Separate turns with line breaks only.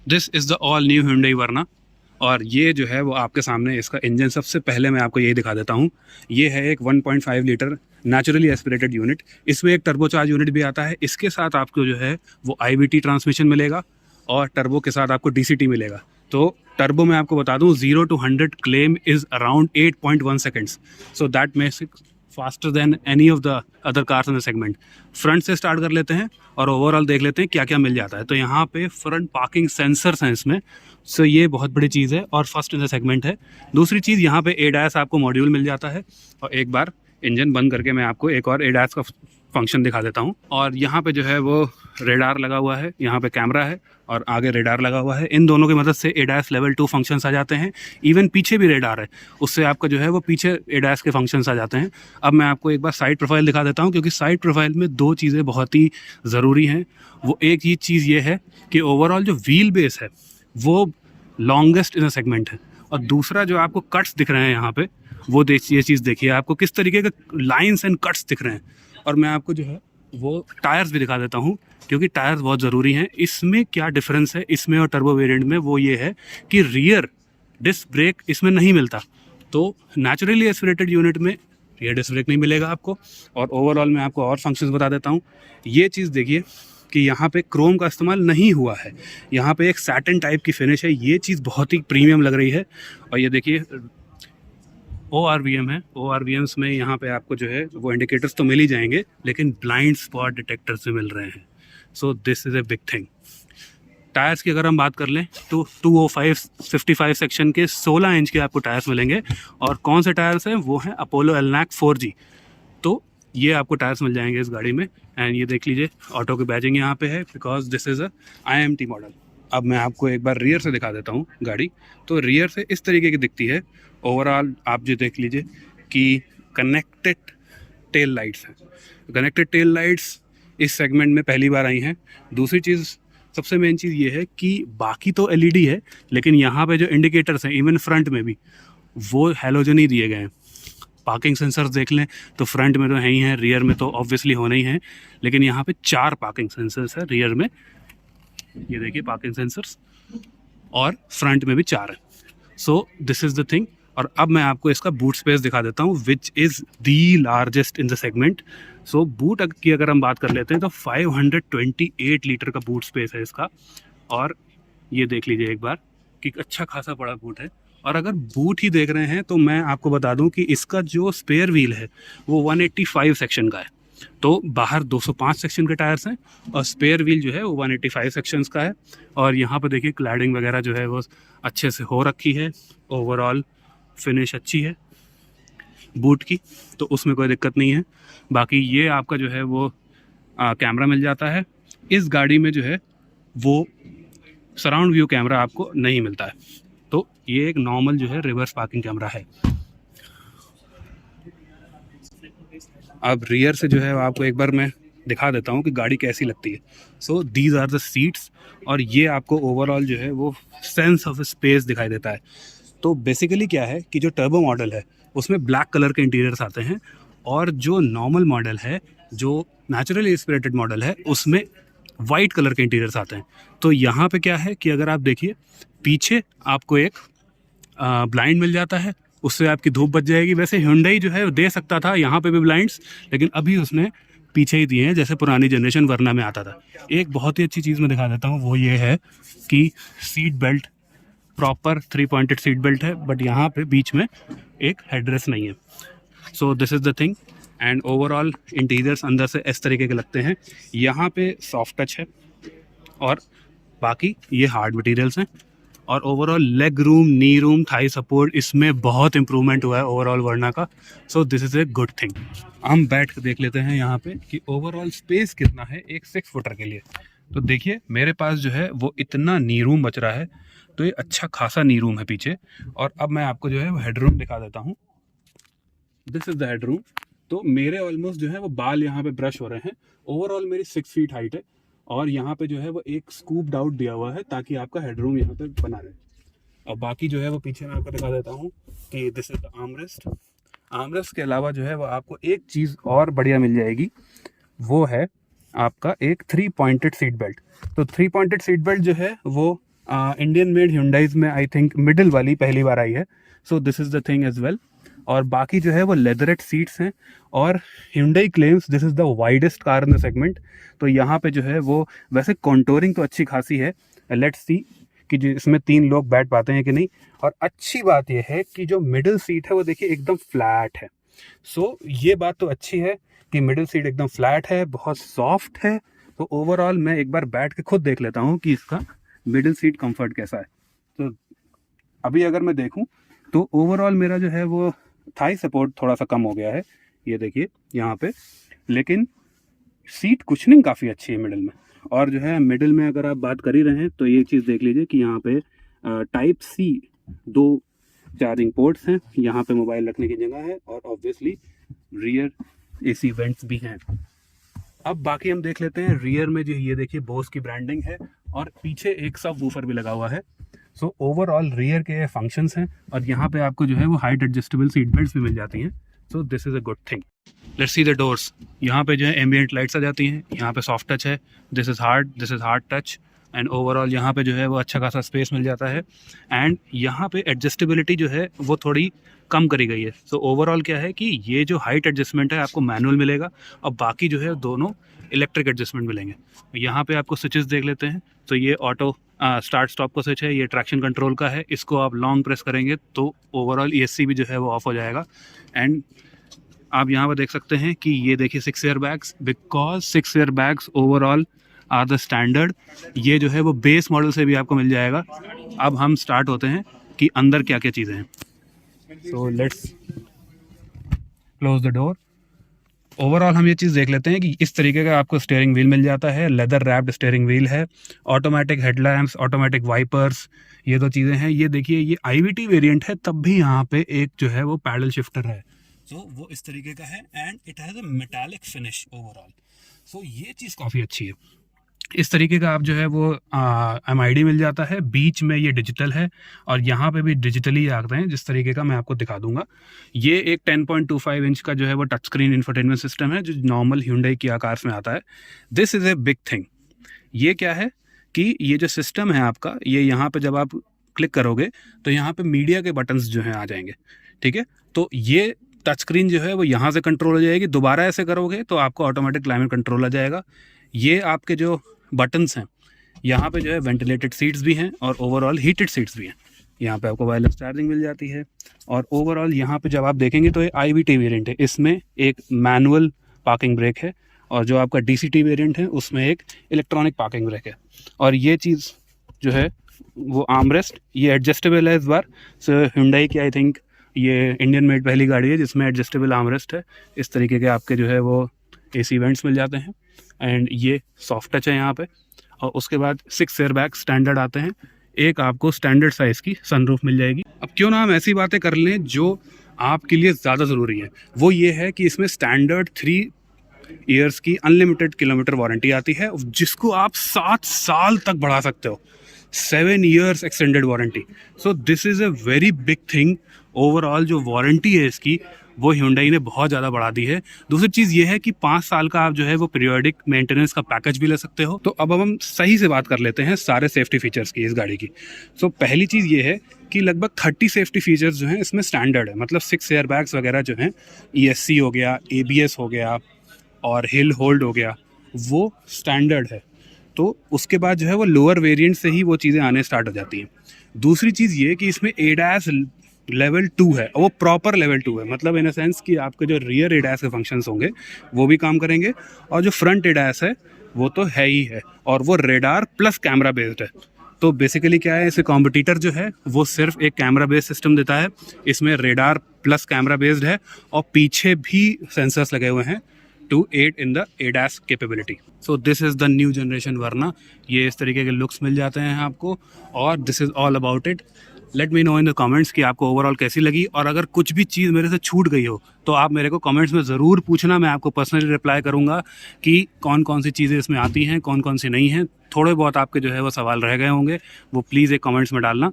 This is the all new Hyundai वर्ना। और ये जो है वो आपके सामने इसका इंजन, सबसे पहले मैं आपको यही दिखा देता हूँ। ये है एक 1.5 लीटर नेचुरली एस्पिरेटेड यूनिट। इसमें एक टर्बोचार्ज यूनिट भी आता है। इसके साथ आपको जो है वो IVT ट्रांसमिशन मिलेगा और टर्बो के साथ आपको DCT मिलेगा। तो टर्बो में आपको बता दूं 0 to 100 claim is around 8.1 seconds. So that makes it faster than any of the other cars in the segment. Front से स्टार्ट कर लेते हैं और ओवरऑल देख लेते हैं क्या क्या मिल जाता है। तो यहाँ पे फ्रंट पार्किंग सेंसर्स हैं इसमें। सो ये बहुत बड़ी चीज़ है और फर्स्ट इन द सेगमेंट है। दूसरी चीज़, यहाँ पे ADAS आपको मॉड्यूल मिल जाता है। और एक बार इंजन बंद करके मैं आपको एक और ADAS का फंक्शन दिखा देता हूँ। और यहाँ पे जो है वो रेडार लगा हुआ है, यहाँ पे कैमरा है और आगे रेडार लगा हुआ है। इन दोनों की मदद से ADAS लेवल 2 फंक्शंस आ जाते हैं। इवन पीछे भी रेडार है, उससे आपका जो है वो पीछे ADAS के फंक्शंस आ जाते हैं। अब मैं आपको एक बार साइड प्रोफाइल दिखा देता हूँ, क्योंकि साइड प्रोफाइल में दो चीज़ें बहुत ही ज़रूरी हैं। वो एक ही चीज़ ये है कि ओवरऑल जो व्हील बेस है वो लॉन्गेस्ट इन अ सेगमेंट है। और दूसरा जो आपको कट्स दिख रहे हैं यहाँ पे, वो ये चीज़ देखिए आपको किस तरीके के लाइंस एंड कट्स दिख रहे हैं। और मैं आपको जो है वो टायर्स भी दिखा देता हूँ, क्योंकि टायर्स बहुत ज़रूरी हैं। इसमें क्या डिफरेंस है इसमें और टर्बो वेरिएंट में, वो ये है कि रियर डिस्क ब्रेक इसमें नहीं मिलता। तो नेचुरली एस्पिरेटेड यूनिट में रियर डिस्क ब्रेक नहीं मिलेगा आपको। और ओवरऑल मैं आपको और फंक्शंस बता देता हूँ। ये चीज़ देखिए कि यहाँ पे क्रोम का इस्तेमाल नहीं हुआ है, यहाँ पे एक सैटिन टाइप की फिनिश है। ये चीज़ बहुत ही प्रीमियम लग रही है। और ये देखिए ORVM है। ORVMs में यहाँ पे आपको जो है वो इंडिकेटर्स तो मिल ही जाएंगे, लेकिन ब्लाइंड स्पॉट डिटेक्टर्स भी मिल रहे हैं। सो this is a big thing. Tyres की अगर हम बात कर लें तो 205/55 सेक्शन के 16 इंच के आपको टायर्स मिलेंगे। और कौन से टायर्स हैं, वो हैं अपोलो एलनैक 4G। तो ये आपको टायर्स मिल जाएंगे इस गाड़ी में। एंड ये देख लीजिए ऑटो की बैजिंग यहाँ पे है, because this is a IMT model. अब मैं आपको एक बार रियर से दिखा देता हूँ गाड़ी। तो रियर से इस तरीके की दिखती है। ओवरऑल आप जो देख लीजिए कि कनेक्टेड टेल लाइट्स हैं। कनेक्टेड टेल लाइट्स इस सेगमेंट में पहली बार आई हैं। दूसरी चीज़, सबसे मेन चीज़ ये है कि बाकी तो LED है, लेकिन यहाँ पे जो इंडिकेटर्स हैं इवन फ्रंट में भी वो हैलोजन ही दिए गए हैं। पार्किंग सेंसर्स देख लें तो फ्रंट में तो है ही हैं, रियर में तो ऑब्वियसली होने ही हैं, लेकिन यहाँ पे 4 पार्किंग सेंसर्स है रियर में। ये देखिए पार्किंग सेंसर्स, और फ्रंट में भी 4 है। So this is the thing. और अब मैं आपको इसका बूट स्पेस दिखा देता हूँ, which is the largest in the segment. So boot की अगर हम बात कर लेते हैं तो 528 लीटर का बूट स्पेस है इसका। और ये देख लीजिए एक बार कि अच्छा खासा बड़ा बूट है। और अगर बूट ही देख रहे हैं तो मैं आपको बता दूं कि इसका जो स्पेयर व्हील है वो 185 सेक्शन का है। तो बाहर 205 सेक्शन के टायर्स हैं और स्पेयर व्हील जो है वो 185 सेक्शंस का है। और यहाँ पर देखिए क्लैडिंग वगैरह जो है वो अच्छे से हो रखी है। ओवरऑल फिनिश अच्छी है बूट की, तो उसमें कोई दिक्कत नहीं है। बाकी ये आपका जो है वो कैमरा मिल जाता है। इस गाड़ी में जो है वो सराउंड व्यू कैमरा आपको नहीं मिलता है। तो ये एक नॉर्मल जो है रिवर्स पार्किंग कैमरा है। अब रियर से जो है आपको एक बार मैं दिखा देता हूँ कि गाड़ी कैसी लगती है। So these are the seats. और ये आपको ओवरऑल जो है वो सेंस ऑफ स्पेस दिखाई देता है। तो बेसिकली क्या है कि जो टर्बो मॉडल है उसमें ब्लैक कलर के इंटीरियर्स आते हैं, और जो नॉर्मल मॉडल है, जो नेचुरली इंस्पिरेटेड मॉडल है, उसमें वाइट कलर के इंटीरियर्स आते हैं। तो यहाँ पे क्या है कि अगर आप देखिए पीछे आपको एक ब्लाइंड मिल जाता है, उससे आपकी धूप बच जाएगी। वैसे Hyundai जो है दे सकता था यहाँ पे भी ब्लाइंड्स, लेकिन अभी उसने पीछे ही दिए हैं जैसे पुरानी जनरेशन वरना में आता था। एक बहुत ही अच्छी चीज़ मैं दिखा देता हूँ, वो ये है कि seat belt proper 3 pointed seat belt है, बट यहाँ पे बीच में एक हेडरेस्ट नहीं है। So this is the thing. And overall interiors अंदर से इस तरीके के लगते हैं। यहाँ पे सॉफ्ट टच है और बाकी ये हार्ड मटेरियल्स हैं। और ओवरऑल लेग रूम, नी रूम, थाई सपोर्ट, इसमें बहुत इंप्रूवमेंट हुआ है ओवरऑल वर्ना का। सो this is a good thing. हम बैठ कर देख लेते हैं यहाँ पे कि ओवरऑल स्पेस कितना है एक 6 फुटर के लिए। तो देखिए मेरे पास जो है वो इतना नी रूम बच रहा है, तो ये अच्छा खासा नी रूम है पीछे। और अब मैं आपको जो है वो हेडरूम दिखा देता हूँ। This is the headroom. तो मेरे ऑलमोस्ट जो है वो बाल यहाँ पे ब्रश हो रहे हैं। ओवरऑल मेरी 6 फीट हाइट है और यहाँ पे जो है वो एक स्कूप आउट दिया हुआ है ताकि आपका हेडरूम यहाँ पे बना रहे। और बाकी जो है वो पीछे मैं आपको दिखा देता हूँ कि this is the armrest. Armrest के अलावा जो है वो आपको एक चीज़ और बढ़िया मिल जाएगी, वो है आपका एक 3 पॉइंटेड सीट बेल्ट। तो 3 पॉइंटेड सीट बेल्ट जो है वो इंडियन मेड Hyundais में आई थिंक मिडिल वाली पहली बार आई है, so this is the thing as well. और बाकी जो है वो लेदरेट सीट्स हैं, और Hyundai claims this is the widest car in the segment. तो यहाँ पे जो है वो वैसे कॉन्टोरिंग तो अच्छी खासी है, लेट्स सी कि जो इसमें 3 लोग बैठ पाते हैं कि नहीं। और अच्छी बात यह है कि जो मिडिल सीट है वो देखिए एकदम फ्लैट है। सो ये बात तो अच्छी है कि मिडिल सीट एकदम फ्लैट है, बहुत सॉफ्ट है। तो ओवरऑल मैं एक बार बैठ के खुद देख लेता हूँ कि इसका मिडिल सीट कंफर्ट कैसा है। तो अभी अगर मैं देखूँ तो ओवरऑल मेरा जो है वो थाई सपोर्ट थोड़ा सा कम हो गया है, ये देखिए यहाँ पे, लेकिन सीट कुशनिंग काफ़ी अच्छी है मिडिल में। और जो है मिडिल में अगर आप बात कर ही रहे हैं तो ये चीज़ देख लीजिए कि यहाँ पे टाइप सी 2 चार्जिंग पोर्ट्स हैं, यहाँ पे मोबाइल रखने की जगह है, और ऑब्वियसली रियर AC वेंट्स भी हैं। अब बाकी हम देख लेते हैं रियर में, जो ये देखिए बोस की ब्रांडिंग है, और पीछे एक सब वूफर भी लगा हुआ है। सो ओवरऑल रियर के फंक्शंस हैं, और यहाँ पे आपको जो है वो हाइट एडजस्टेबल सीट बेल्ट्स भी मिल जाती हैं। सो this is a good thing. Let's see the doors. यहाँ पे जो है एम्बिएंट लाइट्स आ जाती हैं, यहाँ पे सॉफ्ट टच है, this is hard touch, and overall यहाँ पे जो है वो अच्छा खासा स्पेस मिल जाता है। एंड यहाँ पे एडजस्टेबिलिटी जो है वो थोड़ी कम करी गई है। सो ओवरऑल क्या है कि ये जो हाइट एडजस्टमेंट है आपको मैनुअल मिलेगा, और बाकी जो है दोनों इलेक्ट्रिक एडजस्टमेंट मिलेंगे। यहाँ पे आपको स्विचेस देख लेते हैं, तो ये ऑटो स्टार्ट स्टॉप का स्विच है, ये ट्रैक्शन कंट्रोल का है, इसको आप लॉन्ग प्रेस करेंगे तो ओवरऑल ESC भी जो है वो ऑफ हो जाएगा। एंड आप यहाँ पर देख सकते हैं कि ये देखिए 6 air bags, because 6 air bags overall are the standard. ये जो है वो बेस मॉडल से भी आपको मिल जाएगा। अब हम स्टार्ट होते हैं कि अंदर क्या क्या चीज़ें हैं। So let's close the door. Overall हम ये चीज़ देख लेते हैं कि इस तरीके का आपको स्टीयरिंग व्हील मिल जाता है, लेदर रैप्ड स्टीयरिंग व्हील है, ऑटोमेटिक हेडलैम्प्स, ऑटोमेटिक वाइपर्स, ये 2 चीज़ें हैं। ये देखिए ये IVT वेरिएंट है, तब भी यहाँ पे एक जो है वो पैडल शिफ्टर है, तो वो इस तरीके का है, and it has a metallic finish overall. So ये चीज़ काफ़ी अच्छी है। इस तरीके का आप जो है वो MID मिल जाता है, बीच में ये डिजिटल है, और यहाँ पे भी डिजिटली आते हैं, जिस तरीके का मैं आपको दिखा दूंगा। ये एक 10.25 इंच का जो है वो टच स्क्रीन इंफोटेनमेंट सिस्टम है, जो नॉर्मल Hyundai की आकार में आता है। This is a big thing. ये क्या है कि ये जो सिस्टम है आपका, ये यहाँ पे जब आप क्लिक करोगे तो यहाँ पे मीडिया के बटन्स जो हैं आ जाएंगे, ठीक है। तो ये टच स्क्रीन जो है वो यहाँ से कंट्रोल हो जाएगी, दोबारा ऐसे करोगे तो आपको ऑटोमेटिक क्लाइमेट कंट्रोल आ जाएगा। ये आपके जो बटन्स हैं, यहाँ पे जो है वेंटिलेटेड सीट्स भी हैं, और ओवरऑल हीटेड सीट्स भी हैं। यहाँ पे आपको वायरलेस चार्जिंग मिल जाती है, और ओवरऑल यहाँ पे जब आप देखेंगे तो ये IVT वेरिएंट है, इसमें एक मैनुअल पार्किंग ब्रेक है, और जो आपका DCT वेरिएंट है उसमें एक इलेक्ट्रॉनिक पार्किंग ब्रेक है। और ये चीज़ जो है वो आर्मरेस्ट, ये एडजस्टेबल है इस बार। सो Hyundai की आई थिंक ये इंडियन मेड पहली गाड़ी है जिसमें एडजस्टेबल आर्मरेस्ट है। इस तरीके के आपके जो है वो AC वेंट्स मिल जाते हैं, एंड ये सॉफ्ट टच है यहाँ पे। और उसके बाद 6 एयर बैग स्टैंडर्ड आते हैं, एक आपको स्टैंडर्ड साइज़ की सनरूफ मिल जाएगी। अब क्यों ना हम ऐसी बातें कर लें जो आपके लिए ज़्यादा ज़रूरी है, वो ये है कि इसमें स्टैंडर्ड 3 ईयर्स की अनलिमिटेड किलोमीटर वारंटी आती है, जिसको आप 7 साल तक बढ़ा सकते हो। 7 years extended warranty. So this is a very big thing. Overall जो वारंटी है इसकी वो Hyundai ने बहुत ज़्यादा बढ़ा दी है। दूसरी चीज़ ये है कि 5 साल का आप जो है वो पीरियोडिक मेंटेनेंस का पैकेज भी ले सकते हो। तो अब हम सही से बात कर लेते हैं सारे सेफ्टी फीचर्स की इस गाड़ी की। सो पहली चीज़ ये है कि लगभग 30 सेफ्टी फीचर्स जो हैं इसमें स्टैंडर्ड है, मतलब 6 एयर बैग्स वगैरह जो हैं, ESC हो गया, ABS हो गया, और हिल होल्ड हो गया, वो स्टैंडर्ड है। तो उसके बाद जो है वो लोअर वेरिएंट से ही वो चीज़ें आने स्टार्ट हो जाती हैं। दूसरी चीज़ ये कि इसमें ADAS लेवल 2 है, और वो प्रॉपर लेवल 2 है, मतलब इन अ सेंस कि आपके जो रियर ADAS के फंक्शंस होंगे वो भी काम करेंगे, और जो फ्रंट ADAS है वो तो है ही है, और वो रेडार प्लस कैमरा बेस्ड है। तो बेसिकली क्या है, इसे कॉम्पिटिटर जो है वो सिर्फ एक कैमरा बेस्ड सिस्टम देता है, इसमें रेडार प्लस कैमरा बेस्ड है, और पीछे भी सेंसर्स लगे हुए हैं to aid in the ADAS capability. So this is the new generation Verna. ये इस तरीके के लुक्स मिल जाते हैं आपको, और this is all about it. Let me know in the comments कि आपको ओवरऑल कैसी लगी, और अगर कुछ भी चीज़ मेरे से छूट गई हो तो आप मेरे को कमेंट्स में ज़रूर पूछना, मैं आपको पर्सनली रिप्लाई करूँगा कि कौन कौन सी चीज़ें इसमें आती हैं, कौन कौन सी नहीं हैं। थोड़े बहुत आपके जो है वो सवाल रह गए होंगे, वो प्लीज़ एक कमेंट्स में डालना।